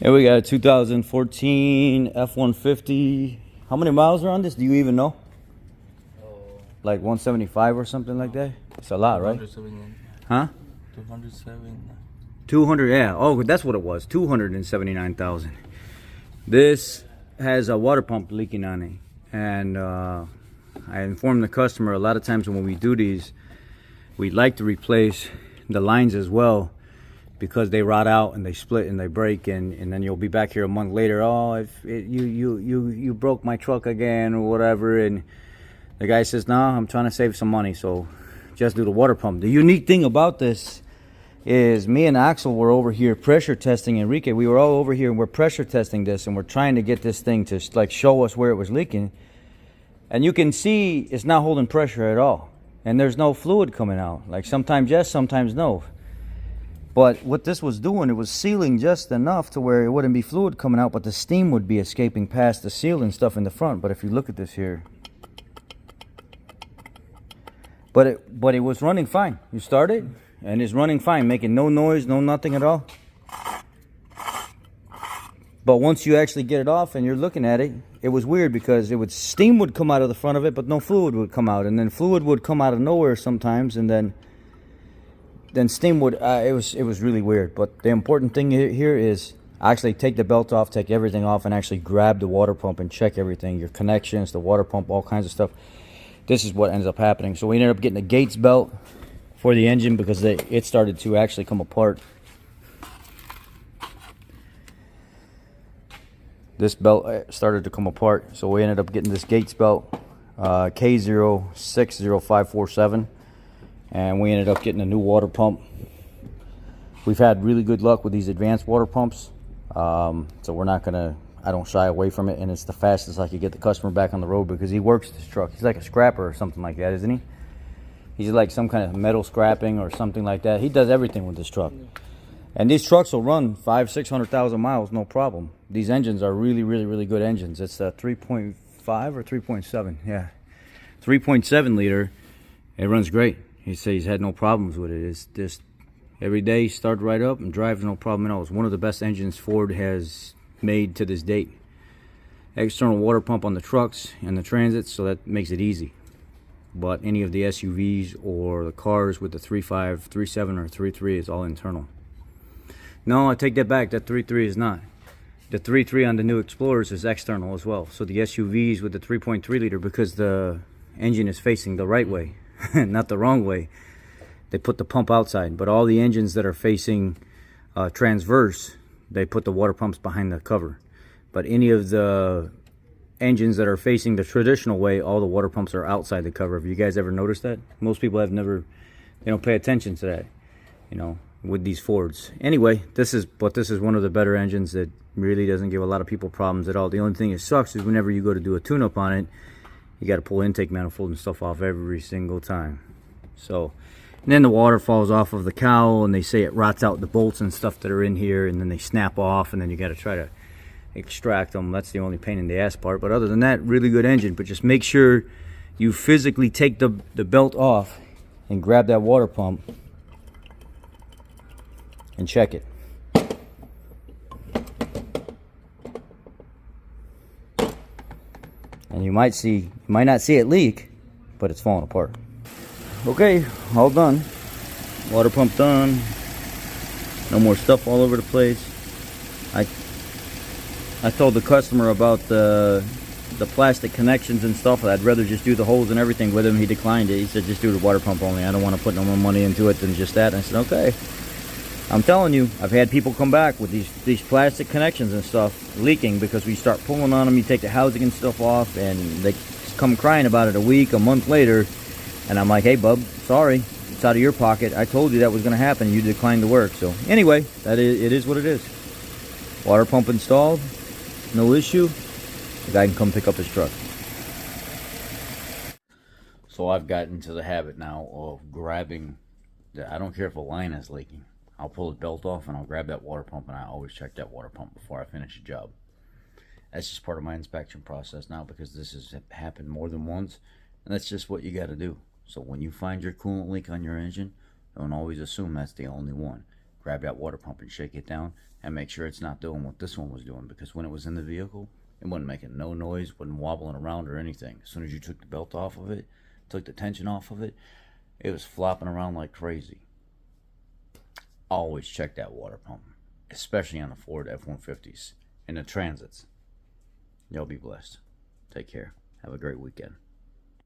Here we got a 2014 F150. How many miles are on this? Do you even know? Like 175 or something like that? It's a lot, right? Huh? 207. 200, yeah. Oh, that's what it was. 279,000. This has a water pump leaking on it. And I informed the customer a lot of times when we do these, we'd like to replace the lines as well, because they rot out and they split and they break, and then you'll be back here a month later. Oh, you broke my truck again or whatever. And the guy says, no, I'm trying to save some money, so just do the water pump. The unique thing about this is me and Axel were over here pressure testing Enrique. We were all over here and we're pressure testing this, and we're trying to get this thing to like show us where it was leaking. And you can see it's not holding pressure at all. And there's no fluid coming out. Like sometimes yes, sometimes no. But what this was doing, it was sealing just enough to where it wouldn't be fluid coming out, but the steam would be escaping past the seal and stuff in the front. But if you look at this here, but it was running fine. You start it and it's running fine, making no noise, no nothing at all. But once you actually get it off and you're looking at it, it was weird because steam would come out of the front of it, but no fluid would come out, and then fluid would come out of nowhere sometimes, and then steam would, it was really weird. But the important thing here is actually take the belt off, take everything off, and actually grab the water pump and check everything, your connections, the water pump, all kinds of stuff. This is what ends up happening. So we ended up getting a Gates belt for the engine because it started to actually come apart. This belt started to come apart, so we ended up getting this Gates belt, K060547. And we ended up getting a new water pump. We've had really good luck with these advanced water pumps, so we're not gonna, I don't shy away from it, and it's the fastest I could get the customer back on the road because he works this truck. He's like a scrapper or something like that, isn't he? He's like some kind of metal scrapping or something like that. He does everything with this truck. And these trucks will run 500,000-600,000 miles, no problem. These engines are really, really, really good engines. It's a 3.5 or 3.7, yeah. 3.7 liter, it runs great. He said he's had no problems with it. It's just every day start right up and drives no problem at all. It's one of the best engines Ford has made to this date. External water pump on the trucks and the Transits, so that makes it easy. But any of the SUVs or the cars with the 3.5, 3.7, or 3.3 is all internal. No, I take that back. That 3.3 is not. The 3.3 on the new Explorers is external as well. So the SUVs with the 3.3 liter, because the engine is facing the right way, not the wrong way, they put the pump outside. But all the engines that are facing transverse, they put the water pumps behind the cover. But any of the engines that are facing the traditional way, all the water pumps are outside the cover. Have you guys ever noticed that? Most people have never, they don't pay attention to that, you know, with these Fords. Anyway, this is one of the better engines that really doesn't give a lot of people problems at all. The only thing that sucks is whenever you go to do a tune-up on it, you got to pull intake manifold and stuff off every single time. So, and then the water falls off of the cowl, and they say it rots out the bolts and stuff that are in here, and then they snap off, and then you got to try to extract them. That's the only pain in the ass part. But other than that, really good engine. But just make sure you physically take the belt off and grab that water pump and check it. And you might not see it leak, but it's falling apart. Okay, all done. Water pump done. No more stuff all over the place. I told the customer about the plastic connections and stuff. I'd rather just do the holes and everything with him. He declined it. He said just do the water pump only. I don't want to put no more money into it than just that. And I said okay. I'm telling you, I've had people come back with these plastic connections and stuff leaking because we start pulling on them. You take the housing and stuff off, and they come crying about it a month later. And I'm like, hey, bub, sorry, it's out of your pocket. I told you that was going to happen. You declined to work. So anyway, it is what it is. Water pump installed, no issue. The guy can come pick up his truck. So I've gotten into the habit now of grabbing. I don't care if a line is leaking. I'll pull the belt off and I'll grab that water pump, and I always check that water pump before I finish a job. That's just part of my inspection process now, because this has happened more than once, and that's just what you got to do. So when you find your coolant leak on your engine, don't always assume that's the only one. Grab that water pump and shake it down. and make sure it's not doing what this one was doing, because when it was in the vehicle, it wasn't making no noise, wasn't wobbling around or anything. As soon as you took the belt off of it, took the tension off of it, it was flopping around like crazy. Always check that water pump, especially on the Ford F-150s and the Transits. Y'all be blessed. Take care. Have a great weekend.